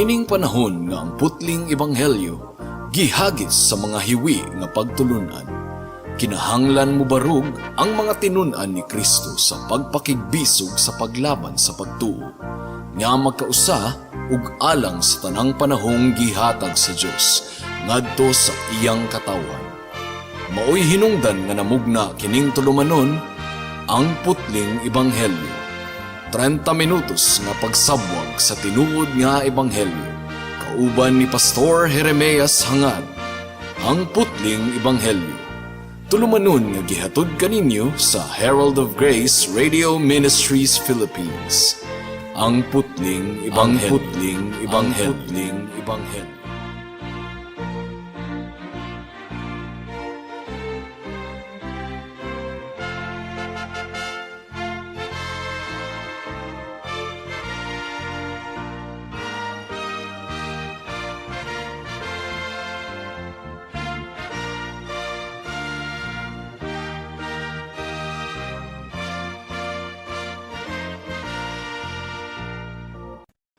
Niining panahon nga ang putling ebanghelyo gihagis sa mga hiwi nga pagtulunan. Kinahanglan mo barug ang mga tinun-an ni Kristo sa pagpakigbisog sa paglaban sa pagtuo, nga magkausa ug alang sa tanang panahong gihatag sa Dios ngadto sa iyang katawan. Maoy hinungdan nga namugna kining tulumanon ang putling ebanghelyo. 30 minutos nga pagsabwag sa tinuod nga ebanghelyo. Kauban ni Pastor Jeremias Hangad, ang putling ebanghelyo. Tulumanon nga gihatod kaninyo sa Herald of Grace Radio Ministries Philippines. Ang putling ebanghelyo.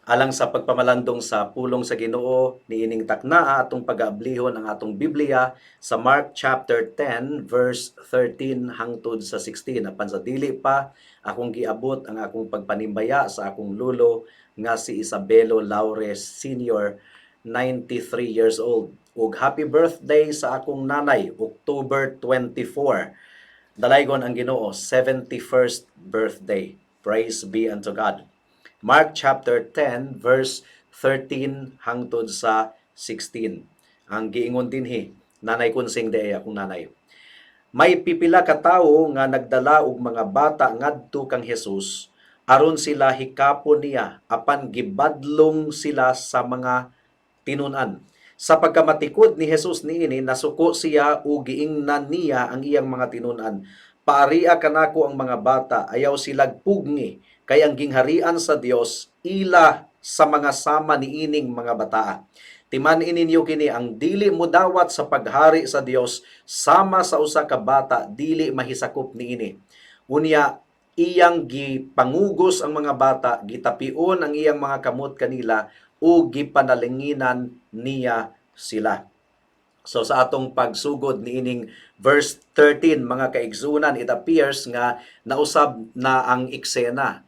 Alang sa pagpamalandong sa pulong sa Ginoo, niining taknaa atong pag-aablihon ang atong Biblia sa Mark chapter 10 verse 13 hangtod sa 16. Apan sa dili pa akong giabot ang akong pagpanimbaya sa akong lulo nga si Isabelo Laures Sr., 93 years old. Ug happy birthday sa akong nanay, October 24. Dalaygon ang Ginoo, 71st birthday. Praise be unto God. Mark chapter 10 verse 13 hangtod sa 16. Ang giingon dinhi, nanay kunsing de akong nanay. May pipila ka tawo nga nagdala og mga bata ngadto kang Hesus aron sila hikapon niya apan gibadlong sila sa mga tinun-an. Sa pagkamatikod ni Hesus niini nasuko siya ug giingnan niya ang iyang mga tinun-an. Paaria kanako ang mga bata, ayaw silag pugni, kay ang gingharian sa Dios ila sa mga sama niining mga bata. Timan ininyo kini ang dili mo dawat sa paghari sa Dios sama sa usa ka bata dili mahisakop niini. Unya iyang gipangugos ang mga bata, gitapion ang iyang mga kamot kanila ug gipanalinginan niya sila. So sa atong pagsugod niining verse 13 mga kaigsunan, it appears nga nausab na ang eksena.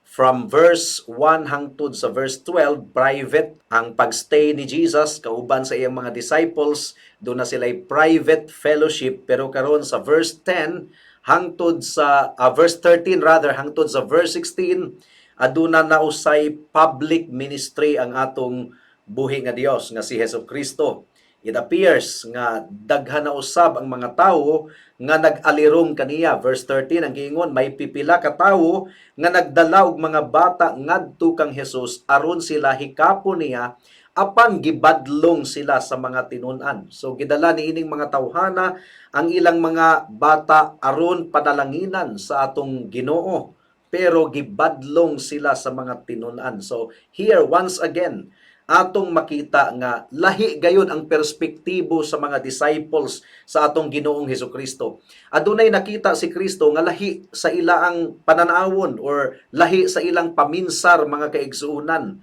From verse 1 hangtod sa verse 12, private ang pagstay ni Jesus kauban sa iyang mga disciples. Doon na sila'y private fellowship. Pero karon sa verse 10 hangtod sa verse 13 rather hangtod sa verse 16, aduna nausay public ministry ang atong buhi nga Dios nga si Hesukristo. It appears nga daghan na usab ang mga tawo nga nag-alirong kaniya. Verse 13 ang giingon, may pipila ka tawo nga nagdala og mga bata ngadto kang Hesus aron sila hikapon niya apan gibadlong sila sa mga tinun-an. So gidala niining mga tawhana ang ilang mga bata aron padalanginan sa atong Ginoo, pero gibadlong sila sa mga tinun-an. So here once again atong makita nga lahi gayon ang perspektibo sa mga disciples sa atong Ginoong Hesukristo. Adunay nakita si Kristo nga lahi sa ilang pananawon or lahi sa ilang paminsar mga kaigsuunan.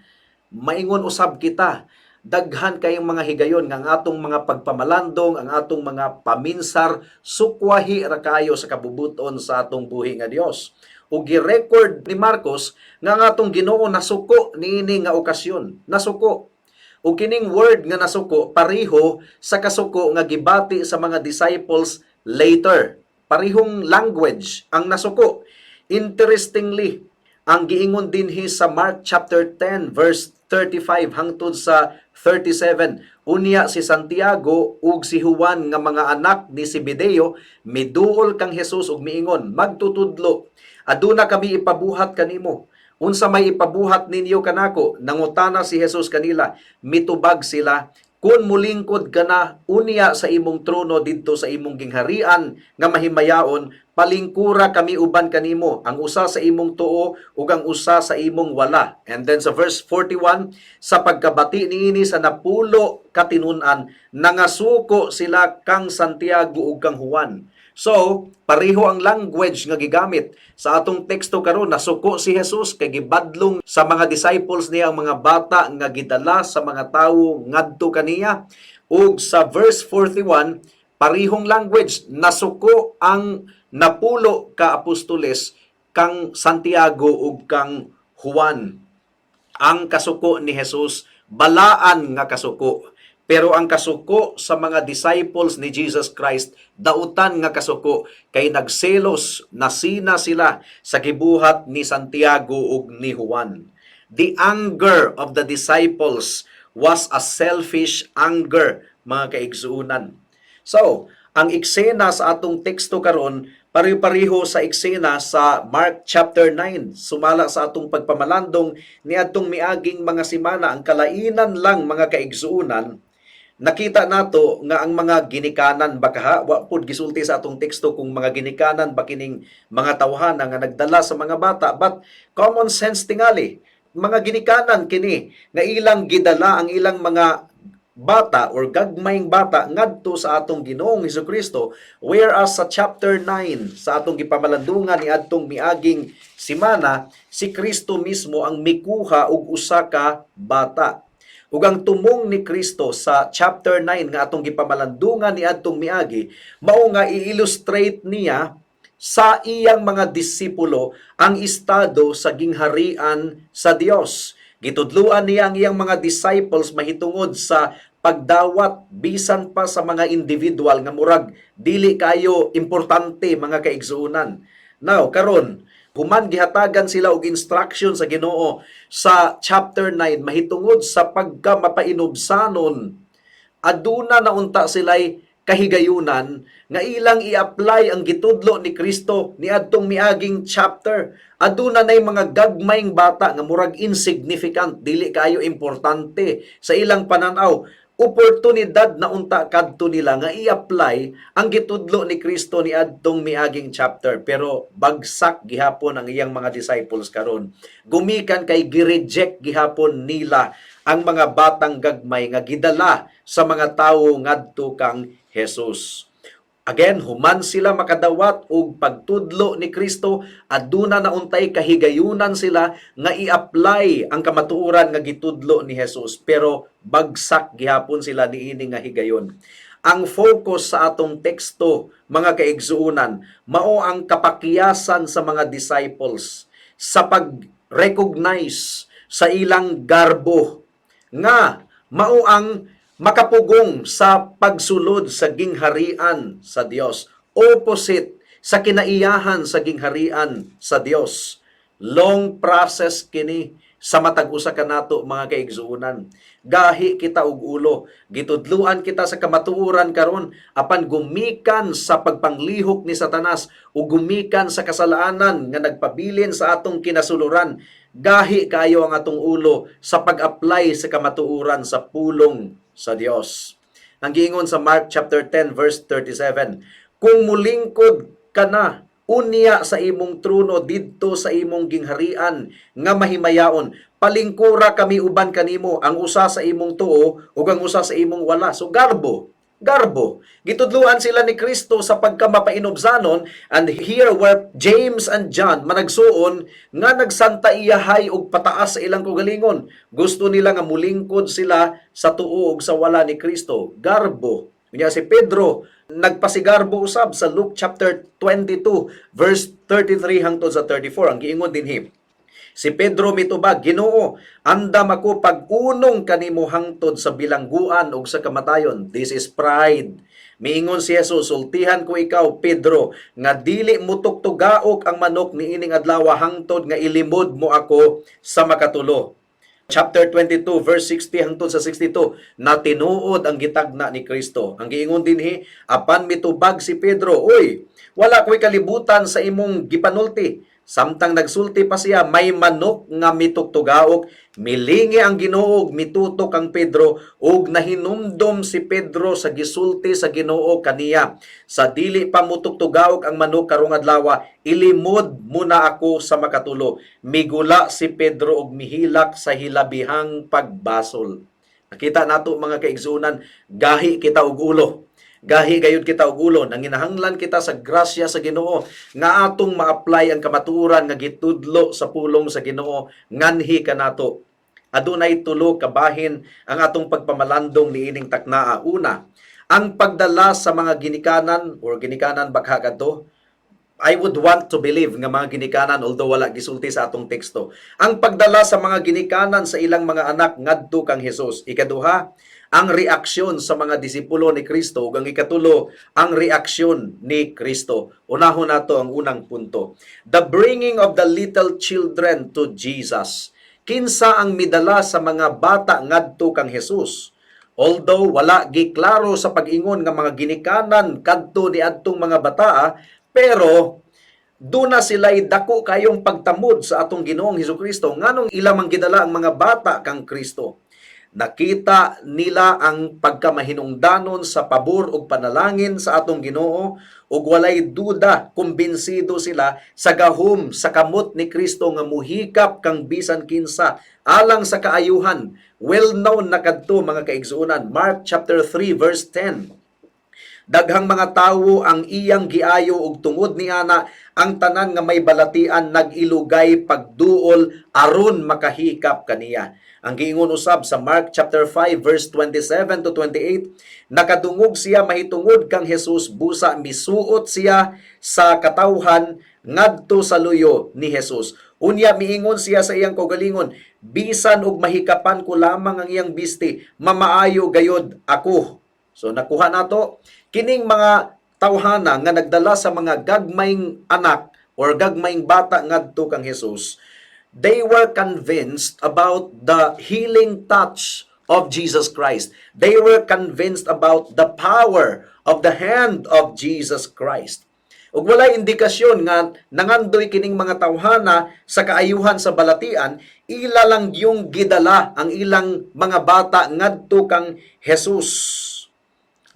Maingon usab kita, daghan kayong mga higayon nga ang atong mga pagpamalandong, ang atong mga paminsar sukwahi ra kayo sa kabubuton sa atong buhi nga Dios. O gi-record ni Marcos nga atong Ginoo nasuko niini nga okasyon. Nasuko. O kining word nga nasuko pareho sa kasuko nga gibati sa mga disciples later. Parehong language ang nasuko. Interestingly, ang giingon dinhi sa Mark chapter 10 verse 35 hangtod sa 37, unya si Santiago ug si Juan nga mga anak ni Zebedeo miduol kang Hesus ug miingon, magtutudlo, aduna kami ipabuhat kanimo. Unsa may ipabuhat ninyo kanako? Nangutana si Hesus kanila, mitubag sila, kun mulingkod ka na unya sa imong trono didto sa imong gingharian nga mahimayaon, palingkura kami uban kanimo, ang usa sa imong tuo ug ang usa sa imong wala. And then sa verse 41, sa pagkabati niini sa napulo katinunan, nangasuko sila kang Santiago ug kang Juan. So, pareho ang language nga gigamit. Sa atong teksto karon, nasuko si Jesus kay gibadlong sa mga disciples niya ang mga bata nga gidala sa mga tawo ngadto kaniya. Ug sa verse 41, parihong language, nasuko ang napulo ka apostoles kang Santiago ug kang Juan. Ang kasuko ni Jesus, balaan nga kasuko. Pero ang kasuko sa mga disciples ni Jesus Christ, dautan nga kasuko, kay nagselos na sina sila sa gibuhat ni Santiago ug ni Juan. The anger of the disciples was a selfish anger, mga kaigsuunan. So, ang eksena sa atong teksto karon pare-pareho sa eksena sa Mark chapter 9. Sumala sa atong pagpamalandong ni atong miaging mga simana, ang kalainan lang, mga kaigsuunan, nakita nato nga ang mga ginikanan baka wa pud gisulti sa atong teksto kung mga ginikanan ba kining mga tawhana nga nagdala sa mga bata, but common sense tingali, mga ginikanan kini nga ilang gidala ang ilang mga bata or gagmayng bata ngadto sa atong Ginoong Hesukristo, whereas sa chapter 9 sa atong gipamalandungan ni adtong miaging simana, si Kristo mismo ang mikuha og usa ka bata. Ug ang tumong ni Kristo sa chapter 9 nga atong gipamalandungan ni adtong miagi, mao nga i-illustrate niya sa iyang mga disipulo ang estado sa gingharian sa Dios. Gitudluan niya ang iyang mga disciples mahitungod sa pagdawat bisan pa sa mga individual nga murag dili kayo importante, mga kaigsuunan. Now, karon human gihatagan sila og instruction sa Ginoo sa chapter 9 mahitungod sa pagka mapainobsanon, aduna na unta sila'y kahigayunan nga ilang i-apply ang gitudlo ni Kristo ni adtong miaging chapter. Aduna nay mga gagmayng bata nga murag insignificant, dili kayo importante sa ilang pananaw. Oportunidad na unta kadto nila nga i-apply ang gitudlo ni Kristo ni adtong miaging chapter, pero bagsak gihapon ang iyang mga disciples karon. Gumikan kay gi-reject gihapon nila ang mga batang gagmay nga gidala sa mga tawo ngadto kang Jesus. Again, human sila makadawat og pagtudlo ni Kristo, aduna na untay kahigayunan sila nga i-apply ang kamatuoran nga gitudlo ni Jesus, pero bagsak gihapon sila niini nga higayon. Ang focus sa atong teksto, mga kaigsuunan, mao ang kapakiyasan sa mga disciples sa pag-recognize sa ilang garbo nga mao ang makapugong sa pagsulod sa gingharian sa Dios, opposite sa kinaiyahan sa gingharian sa Dios. Long process kini sa matag usa kanato, mga kaigsuunan. Gahi kita og ulo, gitudluan kita sa kamatuoran karon apan gumikan sa pagpanglihok ni Satanas o gumikan sa kasalaanan nga nagpabilin sa atong kinasuluran. Gahi kayo ang atong ulo sa pag-apply sa kamatuoran sa pulong sa Dios. Ang giingon sa Mark chapter 10 verse 37, kung mulingkod ka na unya sa imong trono didto sa imong gingharian nga mahimayaon, palingkura kami uban kanimo, ang usa sa imong tuo ug ang usa sa imong wala. So garbo. Gitudluan sila ni Kristo sa pagkamapainobsanon, and here where James and John managsuon nga nagsanta iyahay og pataas sa ilang kugalingon. Gusto nila nga mulingkod sila sa tuo ug sa wala ni Kristo. Garbo. Kanya si Pedro nagpasigarbo usab sa Luke chapter 22 verse 33 hangtod sa 34. Ang giingon dinhi, si Pedro mitubag, Ginoo, andam ako pag-unong kanimo hangtod sa bilangguan ug sa kamatayon. This is pride. Miingon si Jesus, sultihan ko ikaw, Pedro, nga dili mo tuktugaok ang manok niining adlaw hangtod nga ilimod mo ako sa makatulo. Chapter 22 verse 60 hangtod sa 62, na tinuod ang gitagna ni Kristo. Ang giingon dinhi, apan mitubag si Pedro, Uy, wala ko'y kalibutan sa imong gipanulti. Samtang nagsulti pa siya, may manok nga mitugtugaok, milingi ang Ginoo, mitutok ang Pedro, ug nahinumdom si Pedro sa gisulti sa Ginoo kaniya. Sa dili pa mutugtugaok ang manok karong adlaw, ilimod muna ako sa makatulo. Migula si Pedro og mihilak sa hilabihang pagbasol. Nakita nato mga kaigsunan, gahi kita og ulo. Gahi gayud kita og ulo, nanginahanglan kita sa grasya sa Ginoo nga atong ma-apply ang kamaturan nga gitudlo sa pulong sa Ginoo nganhi kanato. Adunay tulo kabahin ang atong pagpamalandong niining taknaa. Una, ang pagdala sa mga ginikanan or ginikanan bakha kadto. I would want to believe nga mga ginikanan although wala gisulti sa atong teksto. Ang pagdala sa mga ginikanan sa ilang mga anak ngadto kang Hesus. Ikaduha, ang reaksyon sa mga disipulo ni Kristo ug ang ikatulo, ang reaksyon ni Kristo. Unahon nato ang unang punto. The bringing of the little children to Jesus. Kinsa ang midala sa mga bata ngadto kang Hesus? Although wala giklaro sa pag-ingon nga mga ginikanan kadto ni adtong mga bata, pero duna sila'y dako kayong pagtamod sa atong Ginoong Hesukristo nganong ilamang gidala ang mga bata kang Kristo. Nakita nila ang pagkamahinungdanon sa pabor ug panalangin sa atong Ginoo ug walay duda, kumbinsido sila sa gahom sa kamot ni Kristo nga muhikap kang bisan kinsa alang sa kaayuhan. Well known na kadto mga kaigsuonan, Mark chapter 3 verse 10. Daghang mga tawo ang iyang giayo ug tungod niana ang tanan nga may balatian nag-ilugay pagduol aron makahikap kaniya. Ang giingon usab sa Mark chapter 5 verse 27 to 28, nakadungog siya mahitungod kang Hesus, busa misuot siya sa katawhan ngadto sa luyo ni Hesus. Unya miingon siya sa iyang kaugalingon, bisan og mahikapan ko lamang ang iyang bisti, mamaayo gayod ako. So nakuha nato kining mga tawhana nga nagdala sa mga gagmayng anak or gagmayng bata ngadto kang Hesus. They were convinced about the healing touch of Jesus Christ. They were convinced about the power of the hand of Jesus Christ. Ug walay indikasyon nga nangandoy kining mga tawhana sa kaayuhan sa balatian, ila lang yung gidala ang ilang mga bata ngadto kang Hesus.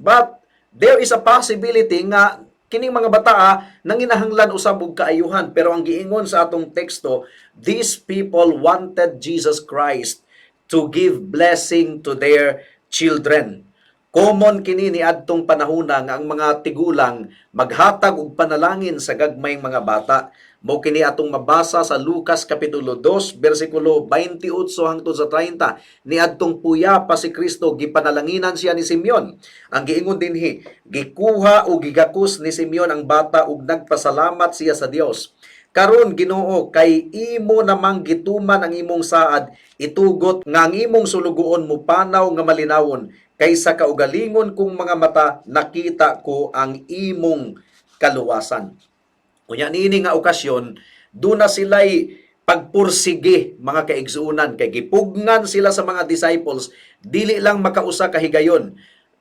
But there is a possibility nga kining mga bata nanginahanglan usab og kaayuhan, pero ang giingon sa atong teksto, these people wanted Jesus Christ to give blessing to their children. Common kini ni adtong panahona nga ang mga tigulang maghatag og panalangin sa gagmayng mga bata. Mao kini atong mabasa sa Lucas kapitulo 2 bersikulo 28 hangtod sa 30. Ni adtong puya pa si Kristo, gipanalanginan siya ni Simeon. Ang giingon dinhi, gikuha o gigakos ni Simeon ang bata ug nagpasalamat siya sa Dios. Karon Ginoo, kay imo namang gituman ang imong saad, itugot nga ang imong sulugoon mo panaw nga malinawon, kaysa kaugalingon kong mga mata nakita ko ang imong kaluwasan. Unya niini nga okasyon, duna sila'y pagpursige mga kaigsuunan, kay gipugnan sila sa mga disciples, dili lang makausa ka higayon.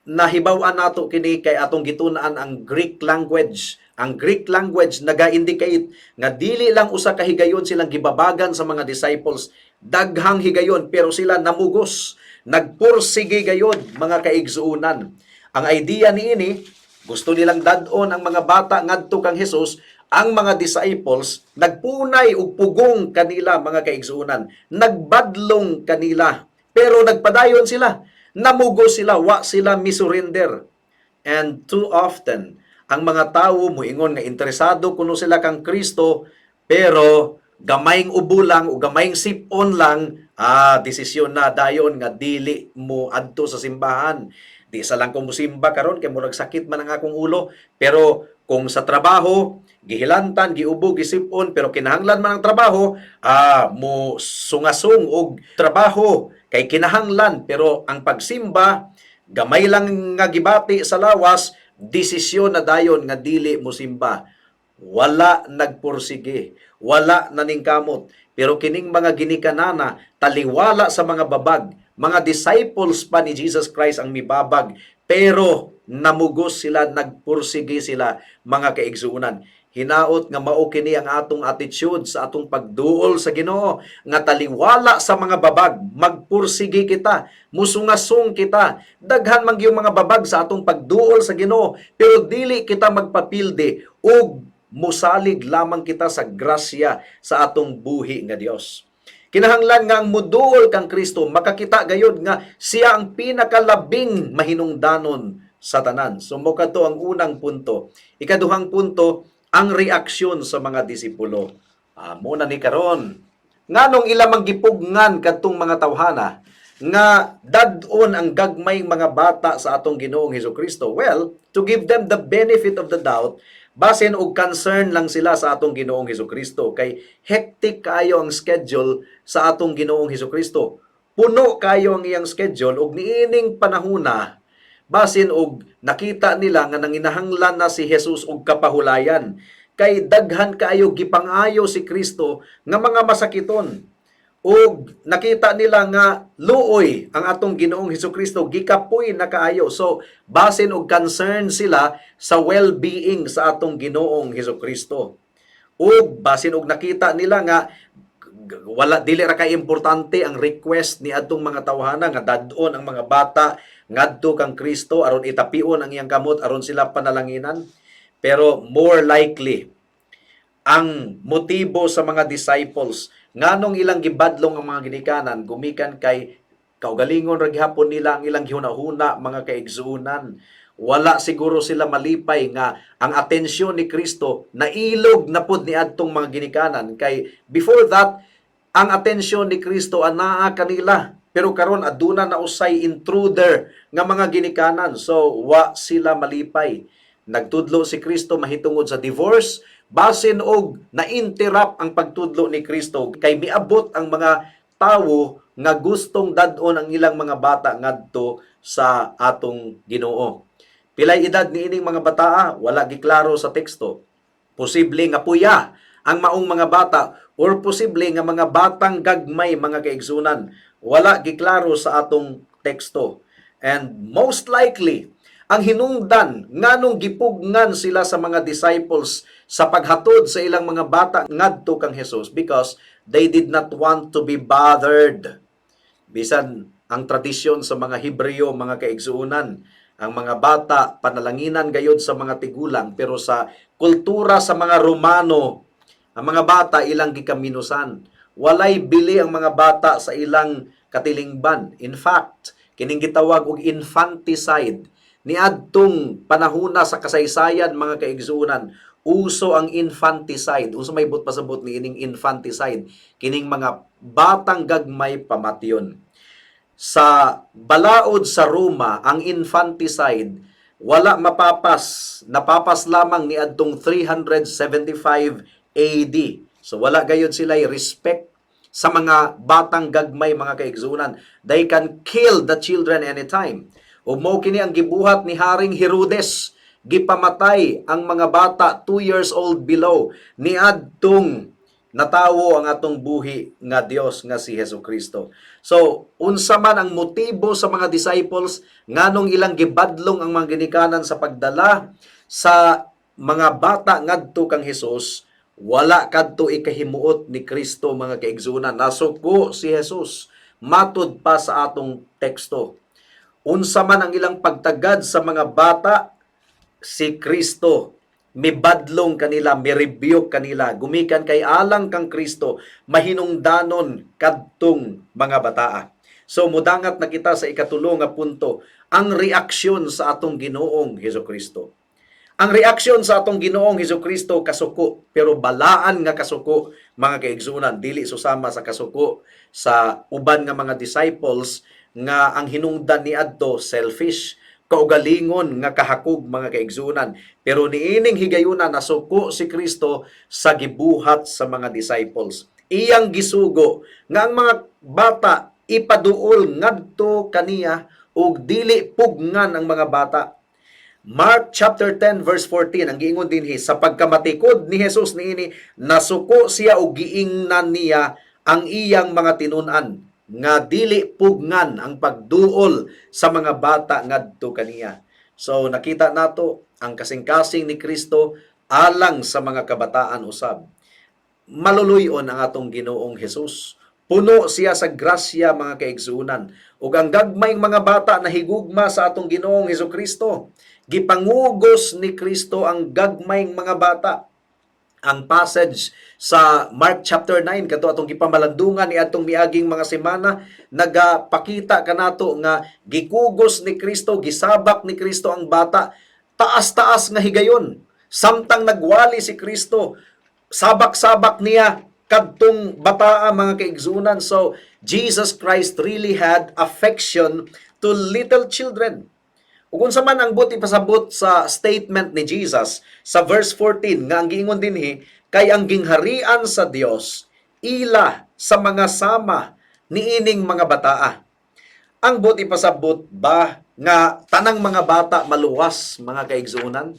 Nahibaw-an nato kini kay atong gitunaan ang Greek language. Ang Greek language naga-indicate nga dili lang usa ka higayon silang gibabagan sa mga disciples, daghang higayon, pero sila namugos, nagpursige gayon mga kaigsuunan. Ang idea niini, gusto nilang dadon ang mga bata ngadto kang Hesus. Ang mga disciples nagpunay og pugong kanila mga kaigsuunan, nagbadlong kanila, pero nagpadayon sila, namugos sila, wa sila misurrender. And too often ang mga tawo moingon nga interesado kuno sila kang Kristo, pero gamayng ubo lang o gamayng sipon lang, desisyon na dayon nga dili mo adto sa simbahan. Di sa lang ko musimba karon kay murag sakit man ang akong ulo, pero kung sa trabaho gihilantan, giubo, gisipon, pero kinahanglan man ang trabaho, mo sungasung og trabaho kay kinahanglan, pero ang pagsimba gamay lang nga gibati sa lawas, desisyon na dayon nga dili mo simba. Wala nagpursige, wala naningkamot, pero kining mga ginikanana taliwala sa mga babag, mga disciples pa ni Jesus Christ ang mibabag, pero namugos sila, nagpursige sila mga kaigsuunan. Hinaot nga mao kini ang atong attitude sa atong pagduol sa Ginoo, nga taliwala sa mga babag, magpursigi kita, musungasong kita, daghan man gyud mga babag sa atong pagduol sa Ginoo, pero dili kita magpapildi ug musalig lamang kita sa grasya sa atong buhi nga Dios. Kinahanglan nga ang muduol kang Kristo, makakita gayud nga siya ang pinakalabing mahinungdanon sa tanan. So mo kadto ang unang punto. Ikaduhang punto, ang reaksyon sa mga disipulo. Muna ni karon. Nganong ilamang gipugngan kadtong mga tawhana nga dadon ang gagmayng mga bata sa atong Ginoong Hesukristo? Well, to give them the benefit of the doubt, basin og concern lang sila sa atong Ginoong Hesukristo kay hectic kayo ang schedule sa atong Ginoong Hesukristo. Puno kayo ang iyang schedule ug niining panahona basin og nakita nila nga nanginahanglan na si Jesus og kapahulayan kay daghan kaayo gipangayo si Kristo nga mga masakiton. Ug nakita nila nga luoy ang atong Ginoong Hesukristo, gikapoy na kaayo. So basin og concern sila sa well-being sa atong Ginoong Hesukristo. Ug basin og nakita nila nga wala dili ra kay importante ang request ni adtong mga tawhana nga dadon ang mga bata ngadto kang Kristo aron itapion ang iyang kamot aron sila panalanginan. Pero more likely ang motibo sa mga disciples nganong ilang gibadlong ang mga ginikanan gumikan kay kaugalingon ra gihapon nila ang ilang gihuna-huna, mga kaigsuunan. Wala siguro sila malipay nga ang atensyon ni Kristo nailog na pud ni adtong mga ginikanan kay before that ang atensyon ni Kristo anaa kanila, pero karon aduna na usay intruder nga mga ginikanan, so wa sila malipay. Nagtudlo si Kristo mahitungod sa divorce, basin og na-interrupt ang pagtudlo ni Kristo kay miabot ang mga tawo nga gustong dadon ang ilang mga bata ngadto sa atong Ginoo. Pilay edad ni ining mga bataa, wala giklaro sa teksto. Posible nga puya ang maong mga bata or posible nga mga batang gagmay, mga kaigsunan. Wala giklaro sa atong teksto. And most likely, ang hinungdan nganong gipugngan sila sa mga disciples sa paghatod sa ilang mga bata ngadto kang Jesus because they did not want to be bothered. Bisan ang tradisyon sa mga Hebreo, mga kaigsuunan, ang mga bata panalanginan gayud sa mga tigulang, pero sa kultura sa mga Romano, ang mga bata ilang gikaminusan. Walay bili ang mga bata sa ilang katilingban. In fact, kining gitawag og infanticide. Niadtong panahuna sa kasaysayan, mga kaigsuunan, uso ang infanticide. Uso may pasabot ni ining infanticide. Kining mga batang gagmay pamatyon. Sa balaod sa Roma, ang infanticide wala mapapas. Napapas lamang ni adtong 375 AD. So wala gayud sila respect sa mga batang gagmay, mga kaigsunan. They can kill the children anytime. Ug mao kini ang gibuhat ni Haring Herodes. Gipamatay ang mga bata 2 years old below ni adtong natawo ang atong buhi nga Dios nga si Hesukristo. So, unsa man ang motibo sa mga disciples nganong ilang gibadlong ang mga ginikanan sa pagdala sa mga bata ngadto kang Hesus, wala kadto ikahimuot ni Kristo, mga kaigsunan. Nasuko si Jesus matud pa sa atong teksto. Unsa man ang ilang pagtagad sa mga bata, si Kristo mibadlong kanila, mi-rebuke kanila, gumikan kay alang kang Kristo, mahinungdanon kadtong mga bataa. So mudangat na kita sa ikatulo nga punto, ang reaksyon sa atong Ginoong Hesukristo. Ang reaksyon sa atong Ginoong Hesukristo kasuko, pero balaan nga kasuko, mga kaigsunan, dili susama sa kasuko sa uban nga mga disciples nga ang hinungdan ni adto selfish, kaugalingon nga kahakog, mga kaigsunan. Pero niining higayuna nasuko si Kristo sa gibuhat sa mga disciples. Iyang gisugo nga ang mga bata ipaduol ngadto kaniya ug dili pugngan ang mga bata. Mark chapter 10 verse 14 ang giingon dinhi, sa pagkamatikod ni Jesus niini nasuko siya ug giingnan niya ang iyang mga tinun-an nga dili pugngan ang pagduol sa mga bata ngadto kaniya. So nakita nato ang kasing-kasing ni Kristo alang sa mga kabataan usab. Maluluyon ang atong Ginoong Hesus. Puno siya sa grasya, mga kaigsunan. Ug ang gagmayng mga bata na higugma sa atong Ginoong Hesukristo, gipangugos ni Kristo ang gagmayng mga bata. Ang passage sa Mark chapter 9 kadto atong gipamalandungan ni atong miaging mga semana, nagapakita kanato nga gikugos ni Kristo, gisabak ni Kristo ang bata, taas-taas nga higayon. Samtang nagwali si Kristo, sabak-sabak niya kadtong bataa, mga kaigsunan. So Jesus Christ really had affection to little children. Ug unsa man ang buti pasabot sa statement ni Jesus sa verse 14 nga ang giingon dinhi, kay ang gingharian sa Dios ila sa mga sama niining mga bataa. Ang buti pasabot ba nga tanang mga bata maluwas, mga kaigsunan?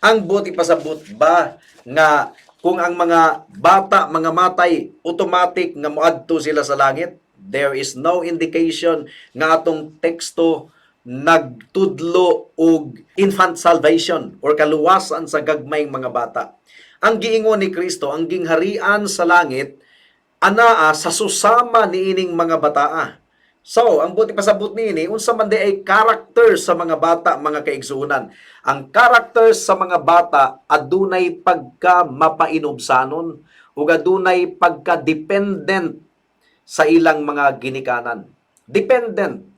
Ang buti pasabot ba nga kung ang mga bata mga matay, automatic nga moadto sila sa langit? There is no indication nga atong teksto nagtudlo og infant salvation or kaluwasan sa gagmayng mga bata. Ang giingon ni Kristo, ang gingharian sa langit anaa sa susama niining mga bataa. So, ang buti pasabot niini, unsa man di ay character sa mga bata, mga kaigsunan. Ang character sa mga bata adunay pagka mapainobsanon ug adunay pagka dependent sa ilang mga ginikanan. Dependent.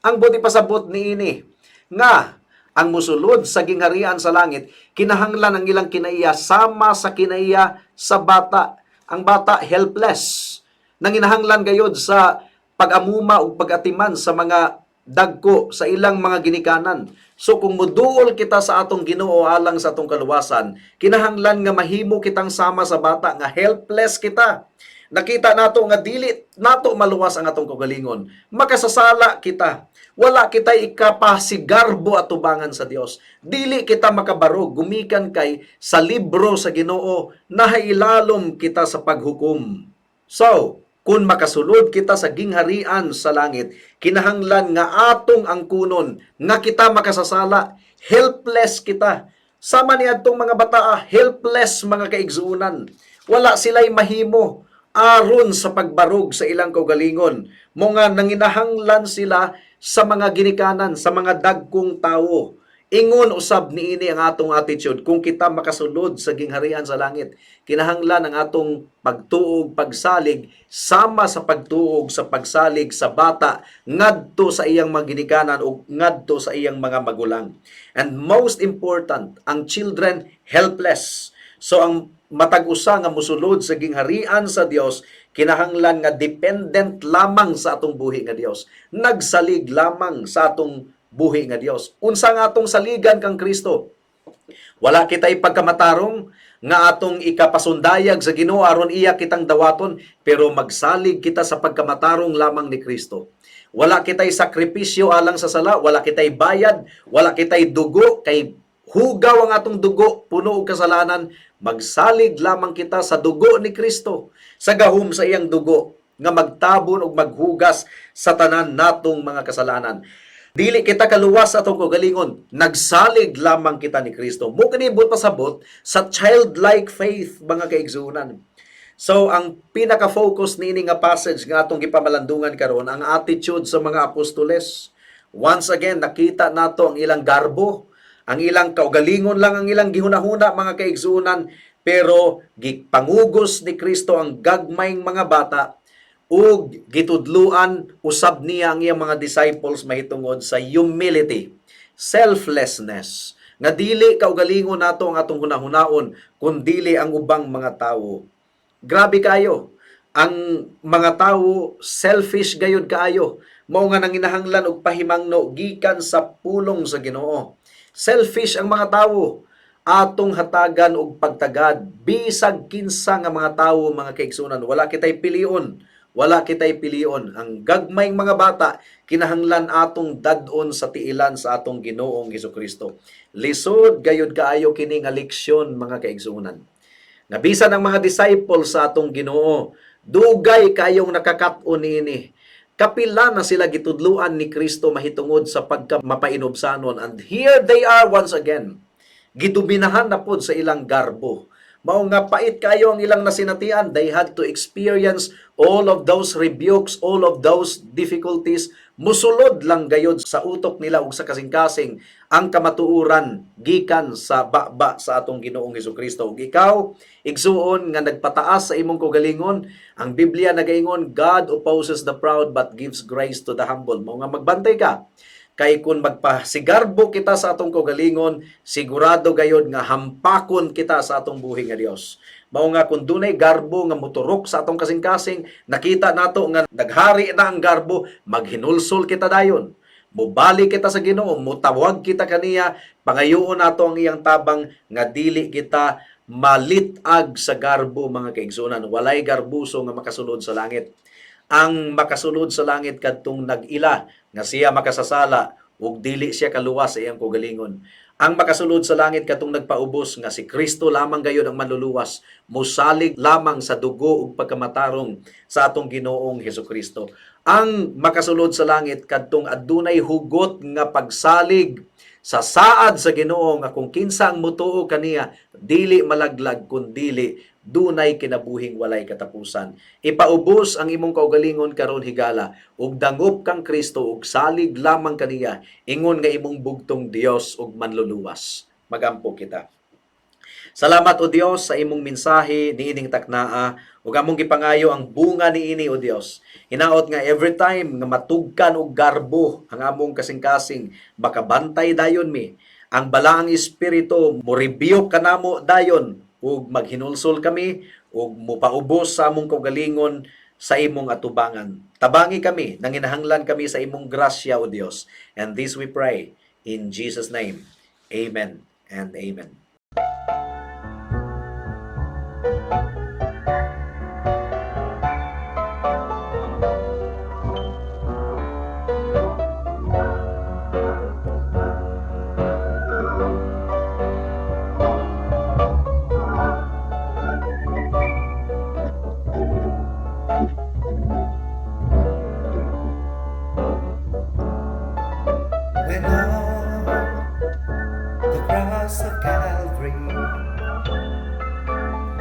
Ang buti pasabot niini nga ang musulod sa gingharian sa langit, kinahanglan ang ilang kinaiya sama sa kinaiya sa bata. Ang bata helpless. Nanginahanglan gayud sa pag-amuma o pag-atiman sa mga dagko sa ilang mga ginikanan. So kung muduol kita sa atong Ginoo alang sa atong kaluwasan, kinahanglan nga mahimo kitang sama sa bata, nga helpless kita. Nakita nato nga dili nato maluwas ang atong kaugalingon. Makasasala kita. Wala kita'y ikapasigarbo at tubangan sa Dios. Dili kita makabarog, gumikan kay sa libro sa Ginoo, nahailalom kita sa paghukom. So, kung makasulod kita sa gingharian sa langit, kinahanglan nga atong angkunon, nga kita makasasala, helpless kita. Sama ni atong mga bataa, helpless, mga kaigsuunan. Wala sila'y mahimo aron sa pagbarog sa ilang kaugalingon. Mga nanginahanglan sila sa mga ginikanan, sa mga dagkong tawo. Ingon usab niini ang atong attitude kung kita makasulod sa gingharian sa langit. Kinahanglan ang atong pagtuog, pagsalig sama sa pagtuog sa pagsalig sa bata ngadto sa iyang mga ginikanan o ngadto sa iyang mga magulang. And most important, ang children helpless. So ang matag usa nga mosulod sa gingharian sa Dios, kinahanglan nga dependent lamang sa atong buhi nga Dios. Nagsalig lamang sa atong buhi nga Dios. Unsa nga atong saligan kang Kristo? Wala kita'y pagkamatarong nga atong ikapasundayag sa Ginoo aron iya kitang dawaton, pero magsalig kita sa pagkamatarong lamang ni Kristo. Wala kita'y sakripisyo alang sa sala, wala kita'y bayad, wala kita'y dugo, kay hugaw ang atong dugo, puno og kasalanan. Magsalig lamang kita sa dugo ni Kristo, sa gahom sa iyang dugo, nga magtabon og maghugas sa tanan natong mga kasalanan. Dili kita kaluwas sa atong kaugalingon, nagsalig lamang kita ni Kristo. Mo kini but pasabot sa childlike faith, mga kaigsunan. So ang pinaka-focus niini nga passage nga atong gipamalandungan karon, ang attitude sa mga apostoles. Once again, nakita nato ang ilang garbo, ang ilang kaugalingon lang ang ilang gihunahuna, mga kaigsunan, pero gipangugos ni Kristo ang gagmayng mga bata ug gitudluan usab niya ang iyang mga disciples mahitungod sa humility, selflessness, nga dili kaugalingon nato ang atong hunahunaon kundi ang ubang mga tawo. Grabe kayo. Ang mga tawo selfish gayud kaayo. Mao nga nanginahanglan og pahimangno gikan sa pulong sa Ginoo. Selfish ang mga tawo, atong hatagan og pagtagad bisag kinsa nga mga tawo, mga kaigsunan. Wala kitay pilion, wala kitay pilion. Ang gagmayng mga bata kinahanglan atong dad-on sa tiilan sa atong Ginoong Hesukristo. Lisod gayud kaayo kini nga leksyon, mga kaigsunan. Nga bisan ang mga disciples sa atong Ginoo, dugay kayong nakaka-on niini. Kapila na sila gitudluan ni Kristo mahitungod sa pagka mapainobsanon, and here they are once again. gidominahan na pod sa ilang garbo. Mao nga pait kayo ang ilang nasinatian. They had to experience all of those rebukes, all of those difficulties. Musulod lang gayod sa utok nila ug sa kasing-kasing ang kamatuoran gikan sa baba sa atong Ginoong Hesukristo. Ug ikaw, igsuon nga nagpataas sa imong kaugalingon, ang Biblia nagaingon, God opposes the proud but gives grace to the humble. Mao nga magbantay ka. Kay kung magpasigarbo kita sa atong kaugalingon, sigurado gayod nga hampakon kita sa atong buhi nga Dios. Mao nga kung dunay garbo nga moturok sa atong kasing-kasing, nakita nato nga naghari na ang garbo, maghinulsol kita dayon. Mubalik kita sa Ginoo, mutawag kita kaniya, pangayoon nato ang iyang tabang nga dili kita malitag sa garbo, mga kaigsunan. Walay garbuso nga makasulod sa langit. Ang makasulod sa langit kadtong nag-ila nga siya makasasala ug dili siya kaluwas sa iyang kaugalingon. Ang makasulod sa langit katong nagpaubos nga si Kristo lamang gayud ang manluluwas, mosalig lamang sa dugo ug pagkamatarong sa atong Ginoong Hesukristo. Ang makasulod sa langit kadtong adunay hugot nga pagsalig sa saad sa Ginoo nga kung kinsa ang mutuo kaniya dili malaglag kundili dunay kinabuhing walay katapusan. Ipaubos ang imong kaugalingon karon higala ug dangop kang Kristo ug salig lamang kaniya ingon nga imong bugtong Dios ug manluluwas. Magampo kita. Salamat o Dios sa imong mensahe niining taknaa ug among gipangayo ang bunga niini o Dios. Hinaot nga every time nga matugkan og garbo ang among kasing-kasing makabantay dayon mi. Ang balaang espiritu mo rebuke kanamo dayon ug maghinulsol kami ug mopaubos sa among kaugalingon sa imong atubangan. Tabangi kami, nanginahanglan kami sa imong grasya o Dios. And this we pray in Jesus' name. Amen and amen. When on the cross of Calvary,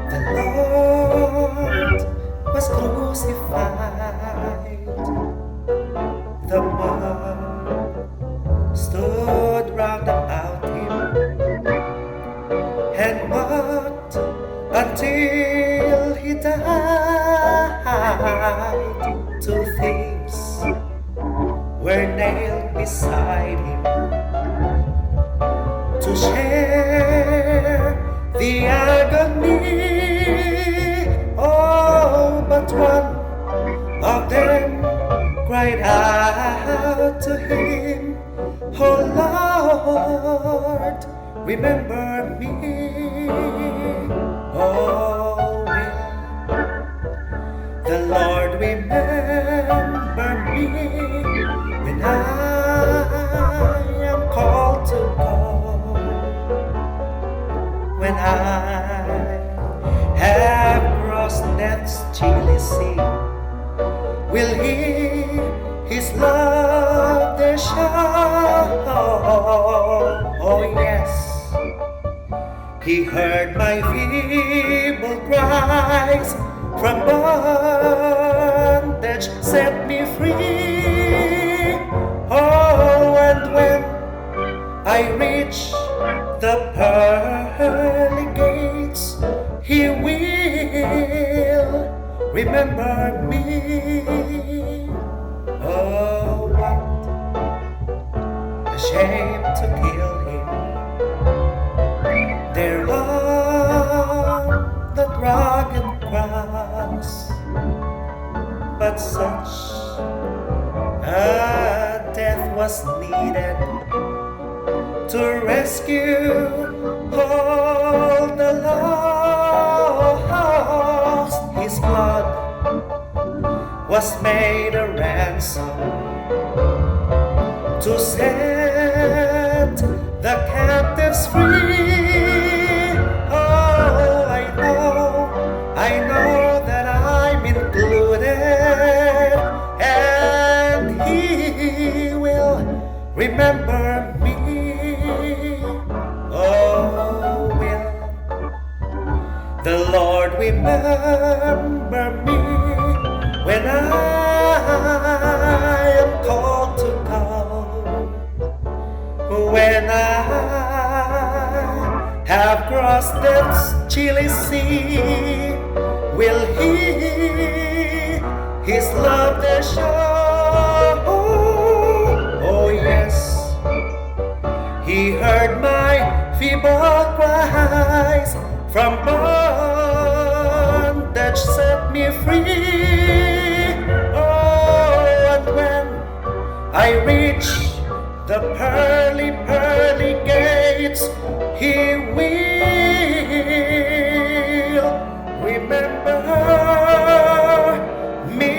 the Lord was crucified. The mob stood round about him and mocked until he died. Two thieves were nailed beside him to share the agony. Oh, but one of them cried out to him, "Oh Lord, remember me." Oh, will the Lord remember me when I am called to go, when I have crossed death's chilly sea? Will He His love there show? Oh yes, He heard my feeble cries, from bondage set me free. Oh, and when I reach the pearly gates, He will remember me. Oh, what a shame to kill Him there on the rugged cross, but such a death was needed to rescue all the lost. His blood was made a ransom to set the captives free. Oh, I know that I'm included, and He will remember me. Oh, remember me when I am called to come. When I have crossed death's chilly sea, will He His love there show? Oh yes, He heard my feeble cries, from bondage set me free. Oh, and when I reach the pearly, pearly gates, He will remember me.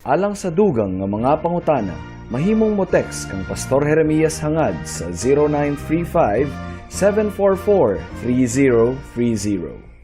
Alang sa dugang nga mga pangutana, mahimong mo text kang Pastor Jeremias hangad sa 0935 744 3030.